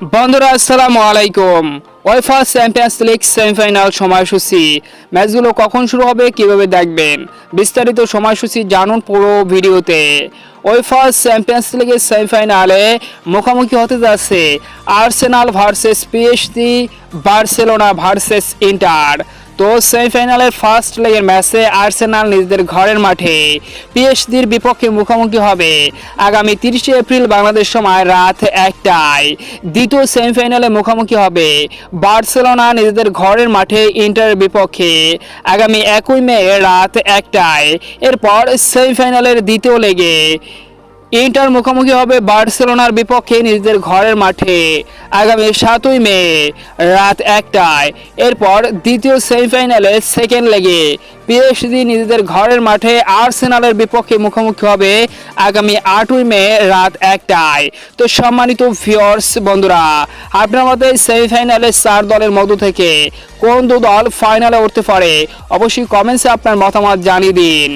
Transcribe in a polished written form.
বন্ধুরা আসসালামু আলাইকুম। ওয়েফা চ্যাম্পিয়ন্স লিগ সেমিফাইনাল সময়সূচি, ম্যাচগুলো কখন শুরু হবে, কিভাবে দেখবেন, বিস্তারিত সময়সূচি জানুন পুরো ভিডিওতে। ওয়েফা চ্যাম্পিয়ন্স লিগের সেমিফাইনালে মুখোমুখি হতে যাচ্ছে Arsenal versus PSG, Barcelona versus inter. তো সেমিফাইনালের ফার্স্ট লেগের ম্যাচে আর্সেনাল নিজেদের ঘরের মাঠে পিএসজির বিপক্ষে মুখোমুখি হবে আগামী 30 এপ্রিল বাংলাদেশ সময় রাত 1টায়। দ্বিতীয় সেমিফাইনালে মুখোমুখি হবে বার্সেলোনা নিজেদের ঘরের মাঠে ইন্টারের বিপক্ষে আগামী 1 মে রাত 1টায়। এরপর সেমিফাইনালের দ্বিতীয় লেগে ইন্টার মুখোমুখি হবে বার্সেলোনার বিপক্ষে নিজেদের ঘরের মাঠে আগামী 7 মে রাত 1টায়। এরপর দ্বিতীয় সেমিফাইনালে সেকেন্ড লেগে পিএসজি নিজেদের ঘরের মাঠে আর্সেনালের বিপক্ষে মুখোমুখি হবে আগামী 8 মে রাত 1টায়। তো সম্মানিত ভিউয়ার্স বন্ধুরা, আপনার মতে সেমিফাইনালে 4 দলের মধ্য থেকে কোন দল ফাইনালে উঠতে পারে? অবশ্যই কমেন্টসে আপনার মতামত জানিয়ে দিন।